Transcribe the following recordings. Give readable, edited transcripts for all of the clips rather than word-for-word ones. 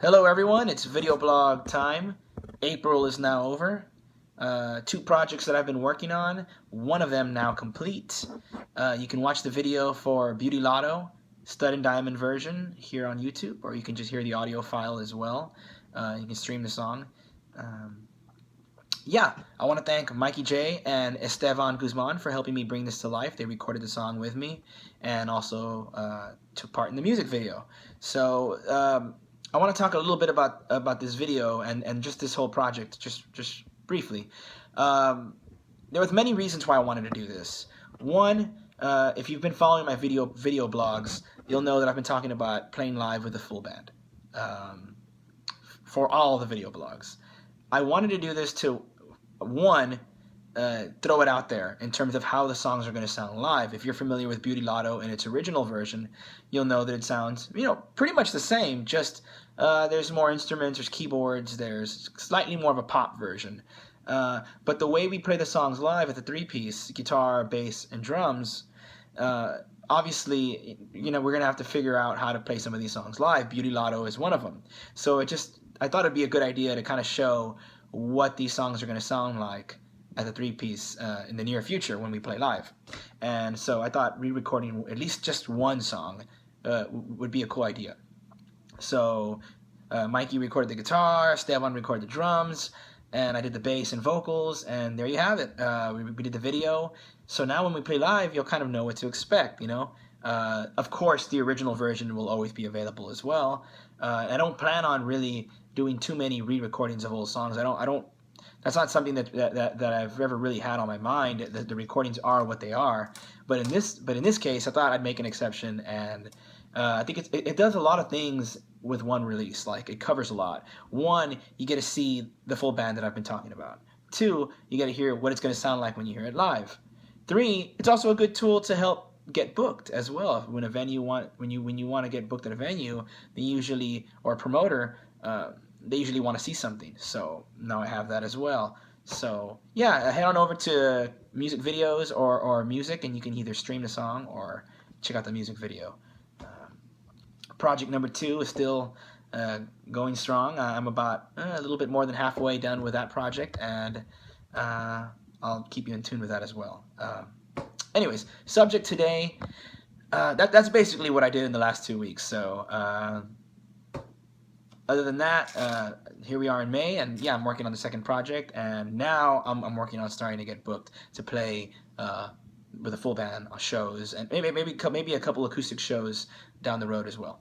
Hello everyone, it's video blog time. April is now over. Two projects that I've been working on, one of them now complete. You can watch the video for Beauty Lotto, Stud and Diamond version here on YouTube, or you can just hear the audio file as well. You can stream the song. Um, yeah, I want to thank Mikey J and Estevan Guzman for helping me bring this to life. They recorded the song with me and also took part in the music video. So I want to talk a little bit about this video and just this whole project, just briefly. Um, there was many reasons why I wanted to do this. One, if you've been following my video blogs, you'll know that I've been talking about playing live with a full band for all the video blogs. I wanted to do this to one, throw it out there in terms of how the songs are going to sound live. If you're familiar with Beauty Lotto in its original version, you'll know that it sounds, pretty much the same. Just there's more instruments, there's keyboards, there's slightly more of a pop version. But the way we play the songs live at the three-piece, guitar, bass, and drums, obviously, we're going to have to figure out how to play some of these songs live. Beauty Lotto is one of them. So I thought it'd be a good idea to kind of show what these songs are going to sound like at the three-piece in the near future when we play live. And so I thought re-recording at least just one song would be a cool idea. So Mikey recorded the guitar, Esteban recorded the drums, and I did the bass and vocals, and there you have it. We did the video. So now when we play live, you'll kind of know what to expect, Of course, the original version will always be available as well. I don't plan on really doing too many re-recordings of old songs. I don't. That's not something that I've ever really had on my mind. The recordings are what they are. But in this case, I thought I'd make an exception, and I think it does a lot of things with one release. Like, it covers a lot. One, you get to see the full band that I've been talking about. Two, you get to hear what it's going to sound like when you hear it live. Three, it's also a good tool to help get booked as well. When you want to get booked at a venue, they usually, or a promoter, they usually want to see something. So now I have that as well. So yeah, head on over to music videos or music, and you can either stream the song or check out the music video. Project number 2 is still going strong. I'm about a little bit more than halfway done with that project, and I'll keep you in tune with that as well. Anyways, subject today, that's basically what I did in the last 2 weeks. So other than that, here we are in May, and yeah, I'm working on the second project, and now I'm working on starting to get booked to play with a full band on shows, and maybe a couple acoustic shows down the road as well.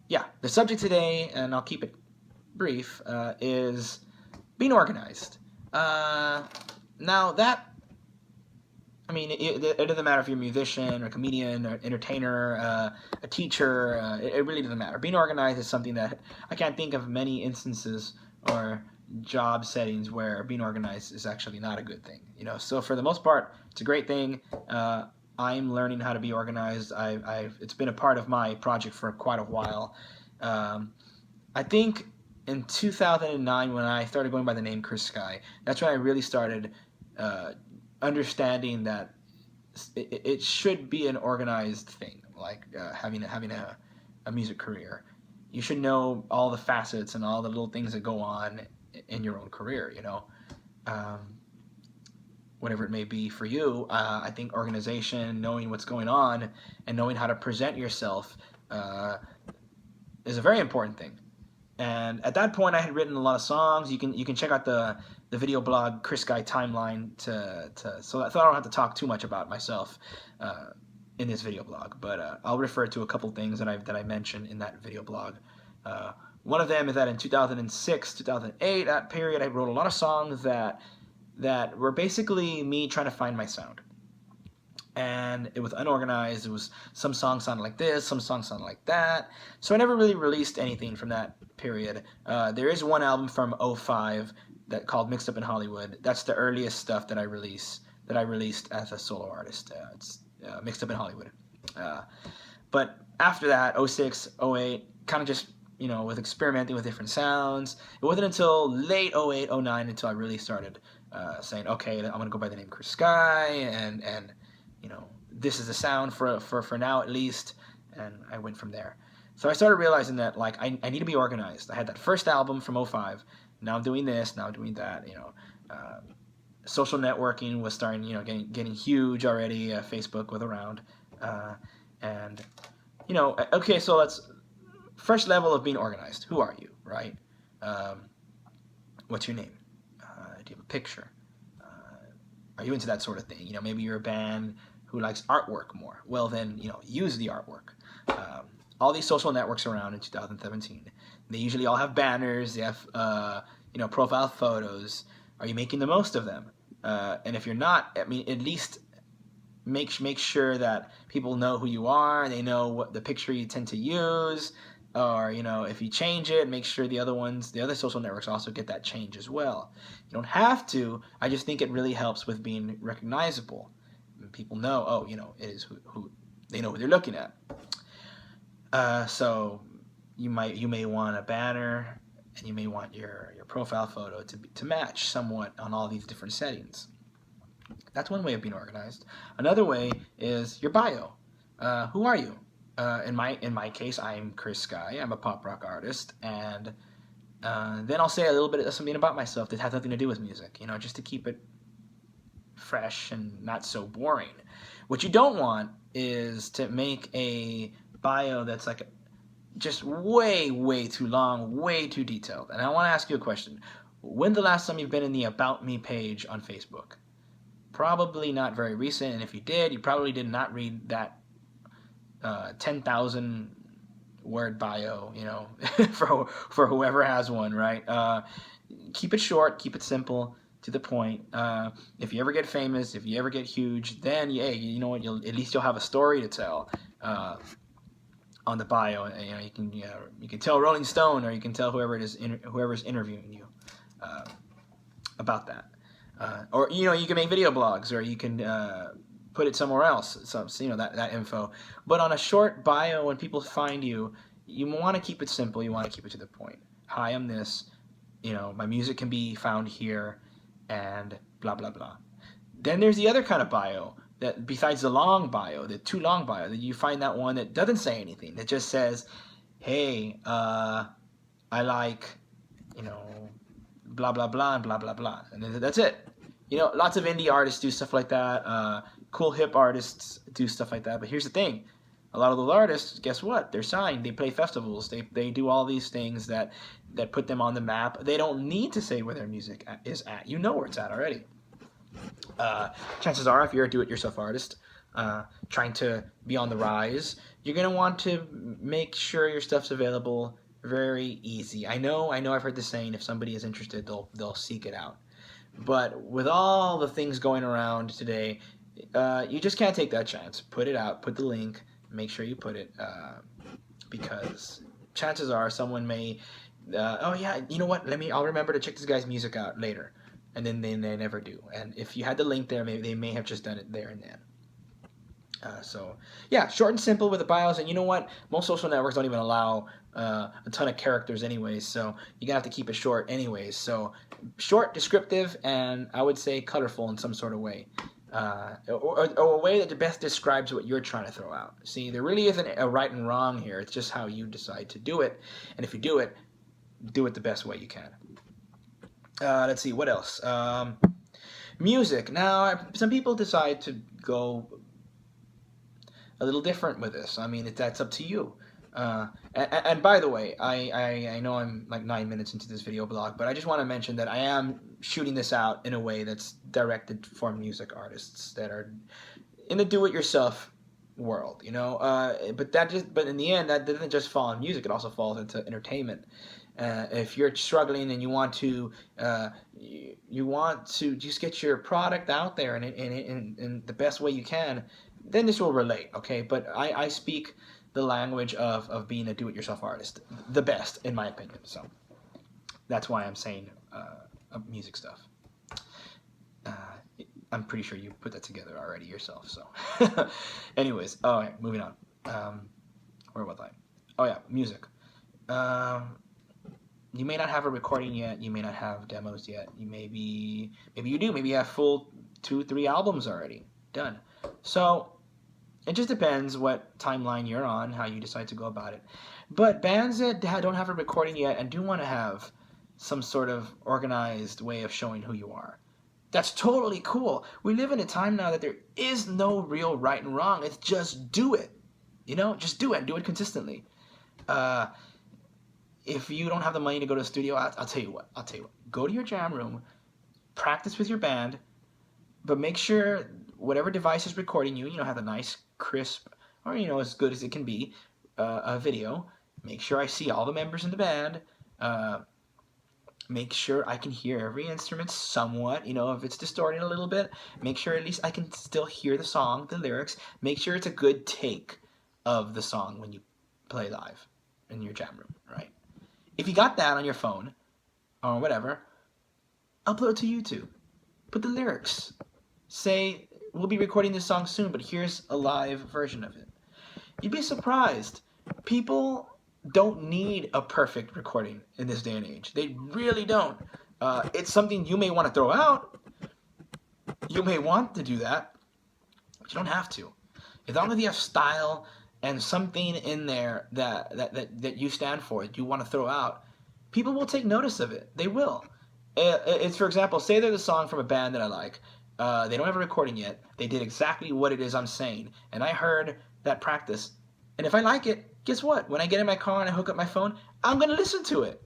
Yeah, the subject today, and I'll keep it brief, is being organized. Now that, it doesn't matter if you're a musician or a comedian or entertainer, a teacher, it really doesn't matter. Being organized is something that I can't think of many instances or job settings where being organized is actually not a good thing. So for the most part, it's a great thing. I'm learning how to be organized. It's been a part of my project for quite a while. I think in 2009, when I started going by the name Chris Sky, that's when I really started understanding that it should be an organized thing, like having a music career. You should know all the facets and all the little things that go on in your own career, whatever it may be for you. I think organization, knowing what's going on, and knowing how to present yourself is a very important thing. And at that point, I had written a lot of songs. You can check out the video blog Chris Guy Timeline so I thought I don't have to talk too much about myself in this video blog, but I'll refer to a couple things that I mentioned in that video blog. One of them is that in 2006, 2008, that period, I wrote a lot of songs that were basically me trying to find my sound. And it was unorganized. It was, some songs sounded like this, some songs sounded like that. So I never really released anything from that period. There is one album from 2005 that called Mixed Up in Hollywood. That's the earliest stuff that I released as a solo artist. It's Mixed Up in Hollywood. But after that, 2006, 2008, kind of just, with experimenting with different sounds. It wasn't until late 2008, 2009 until I really started saying, okay, I'm going to go by the name Chris Sky, and this is the sound for now at least, and I went from there. So I started realizing that like I need to be organized. I had that first album from '05. Now I'm doing this. Now I'm doing that. Social networking was starting. Getting huge already. Facebook was around, and okay. So let's first level of being organized. Who are you, right? Um, what's your name? Do you have a picture? Are you into that sort of thing? Maybe you're a band who likes artwork more. Well, then, use the artwork. All these social networks around in 2017, they usually all have banners. They have, profile photos. Are you making the most of them? And if you're not, I mean, at least make sure that people know who you are. They know what the picture you tend to use. Or, if you change it, make sure the other social networks also get that change as well. You don't have to. I just think it really helps with being recognizable. People know, it is who they know who they're looking at. So you may want a banner, and you may want your profile photo to match somewhat on all these different settings. That's one way of being organized. Another way is your bio. Who are you? In my case, I'm Chris Sky. I'm a pop rock artist, and then I'll say a little bit of something about myself that has nothing to do with music. Just to keep it fresh and not so boring. What you don't want is to make a bio that's like just way too long, way too detailed. And I want to ask you a question. When's the last time you've been in the About Me page on Facebook? Probably not very recent, and if you did, you probably did not read that 10,000 word bio, for whoever has one, right? Keep it short, keep it simple, to the point. If you ever get famous, if you ever get huge, then you know what? At least you'll have a story to tell on the bio. You can tell Rolling Stone, or you can tell whoever's interviewing you about that. Or you can make video blogs, or you can put it somewhere else. So that info. But on a short bio, when people find you, you want to keep it simple. You want to keep it to the point. Hi, I'm this. My music can be found here, and blah blah blah. Then there's the other kind of bio that, besides the long bio, the too long bio, that you find that one that doesn't say anything. That just says, "Hey, I like, blah blah blah and blah blah blah," and that's it. Lots of indie artists do stuff like that. Cool hip artists do stuff like that. But here's the thing. A lot of those artists, guess what? They're signed. They play festivals. They do all these things that put them on the map. They don't need to say where their music is at. You know where it's at already. Chances are, if you're a do-it-yourself artist trying to be on the rise, you're going to want to make sure your stuff's available very easy. I know I've heard the saying, if somebody is interested, they'll seek it out. But with all the things going around today, you just can't take that chance. Put it out, put the link, make sure you put it, because chances are someone may, oh yeah, you know what, I'll remember to check this guy's music out later. And then they never do. And if you had the link there, maybe they may have just done it there and then. So yeah, short and simple with the bios. And you know what? Most social networks don't even allow a ton of characters anyways, so you're gonna have to keep it short anyways. So short, descriptive, and I would say colorful in some sort of way. Or a way that best describes what you're trying to throw out. See, there really isn't a right and wrong here. It's just how you decide to do it. And if you do it the best way you can. Let's see, what else? Music. Now, some people decide to go a little different with this. I mean, that's up to you. And by the way, I know I'm like 9 minutes into this video blog, but I just want to mention that I am shooting this out in a way that's directed for music artists that are in the do-it-yourself world, but in the end, that doesn't just fall on music; it also falls into entertainment. If you're struggling and you want to just get your product out there in the best way you can, then this will relate, okay? But I speak the language of being a do-it-yourself artist, the best, in my opinion. So that's why I'm saying music stuff. I'm pretty sure you put that together already yourself. So anyways, moving on. Where was I? Oh yeah, music. You may not have a recording yet. You may not have demos yet. Maybe you do. Maybe you have full 2-3 albums already done. So It just depends what timeline you're on, how you decide to go about it. But bands that don't have a recording yet and do want to have some sort of organized way of showing who you are, that's totally cool. We live in a time now that there is no real right and wrong. It's just do it. Just do it and do it consistently. Uh, if you don't have the money to go to the studio, I'll tell you what. Go to your jam room, practice with your band, but make sure whatever device is recording you, have a nice, crisp, or as good as it can be, a video. Make sure I see all the members in the band. Make sure I can hear every instrument somewhat. If it's distorting a little bit, make sure at least I can still hear the song, the lyrics. Make sure it's a good take of the song when you play live in your jam room, right? If you got that on your phone or whatever, upload it to YouTube. Put the lyrics. Say, we'll be recording this song soon, but here's a live version of it. You'd be surprised. People don't need a perfect recording in this day and age. They really don't. It's something you may want to throw out. You may want to do that, but you don't have to. As long as you have style and something in there that you stand for, that you want to throw out, people will take notice of it. They will. It's, for example, say there's a song from a band that I like. They don't have a recording yet. They did exactly what it is I'm saying. And I heard that practice. And if I like it, guess what? When I get in my car and I hook up my phone, I'm going to listen to it.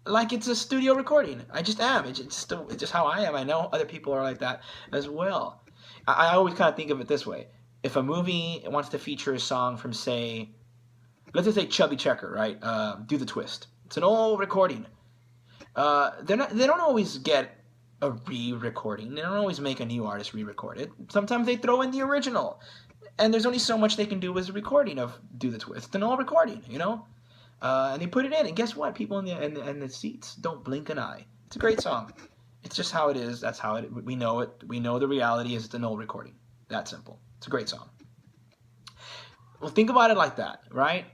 Like it's a studio recording. I just am. It's just how I am. I know other people are like that as well. I always kind of think of it this way. If a movie wants to feature a song from, say, let's just say Chubby Checker, right? Do the Twist. It's an old recording. They don't always get a re-recording. They don't always make a new artist re-record it. Sometimes they throw in the original. And there's only so much they can do with a recording of Do the Twist. It's an old recording, and they put it in. And guess what? People in the seats don't blink an eye. It's a great song. It's just how it is. That's how it. We know it. We know the reality is it's an old recording. That simple. It's a great song. Well, think about it like that, right?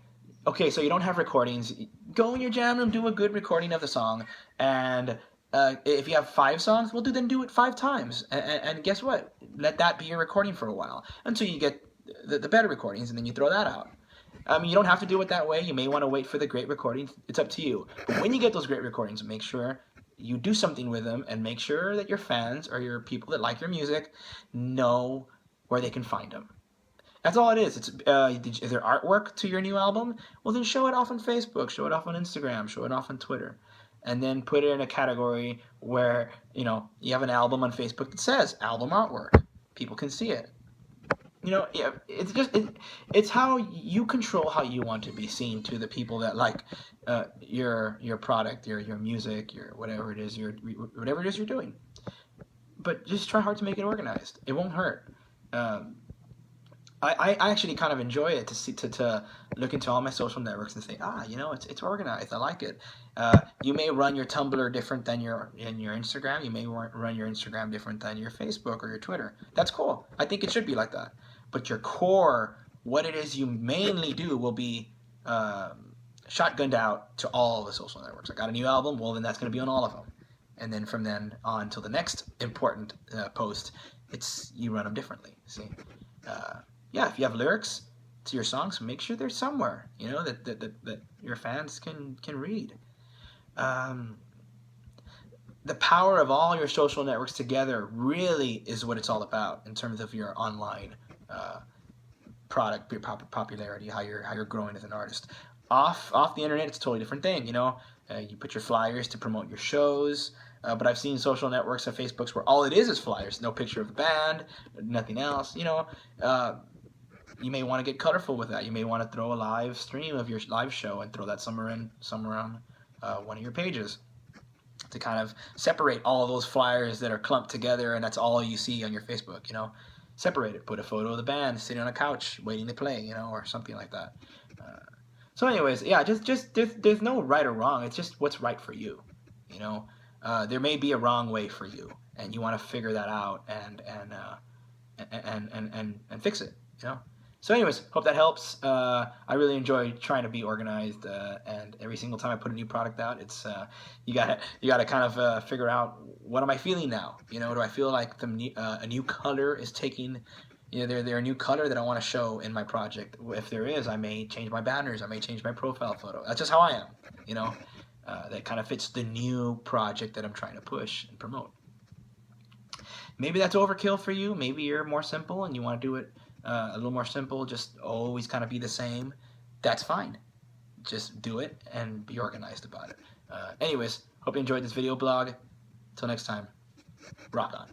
Okay, so you don't have recordings. Go in your jam room, do a good recording of the song, and if you have 5 songs, well, then do it 5 times. And guess what? Let that be your recording for a while until you get the better recordings, and then you throw that out. You don't have to do it that way. You may want to wait for the great recordings. It's up to you. But when you get those great recordings, make sure you do something with them, and make sure that your fans or your people that like your music know where they can find them. That's all it is. Is there artwork to your new album? Well, then show it off on Facebook, show it off on Instagram, show it off on Twitter, and then put it in a category where you have an album on Facebook that says album artwork. People can see it. It's how you control how you want to be seen to the people that like your product, your music, your whatever it is you're doing. But just try hard to make it organized. It won't hurt. I actually kind of enjoy it to look into all my social networks and say, it's organized. I like it. You may run your Tumblr different than your Instagram. You may run your Instagram different than your Facebook or your Twitter. That's cool. I think it should be like that. But your core, what it is you mainly do, will be shotgunned out to all the social networks. I got a new album. Well, then that's going to be on all of them. And then from then on till the next important post, you run them differently. See. If you have lyrics to your songs, make sure they're somewhere, that your fans can read. The power of all your social networks together really is what it's all about in terms of your online product, your popularity, how you're growing as an artist. Off the internet, it's a totally different thing. You put your flyers to promote your shows. But I've seen social networks and Facebooks where all it is flyers, no picture of the band, nothing else. You may want to get colorful with that. You may want to throw a live stream of your live show and throw that somewhere on one of your pages to kind of separate all of those flyers that are clumped together and that's all you see on your Facebook. Separate it. Put a photo of the band sitting on a couch waiting to play, or something like that. So anyways, just there's no right or wrong. It's just what's right for you. There may be a wrong way for you, and you want to figure that out and fix it. So anyways, hope that helps. I really enjoy trying to be organized, and every single time I put a new product out, it's you gotta kind of figure out, what am I feeling now? Do I feel like a new color is taking you know, there a new color that I want to show in my project? If there is, I may change my banners. I may change my profile photo. That's just how I am. You know, that kind of fits the new project that I'm trying to push and promote. Maybe that's overkill for you. Maybe you're more simple and you want to do it a little more simple. Just always kind of be the same. That's fine. Just do it and be organized about it. Anyways, hope you enjoyed this video blog. Till next time, rock on.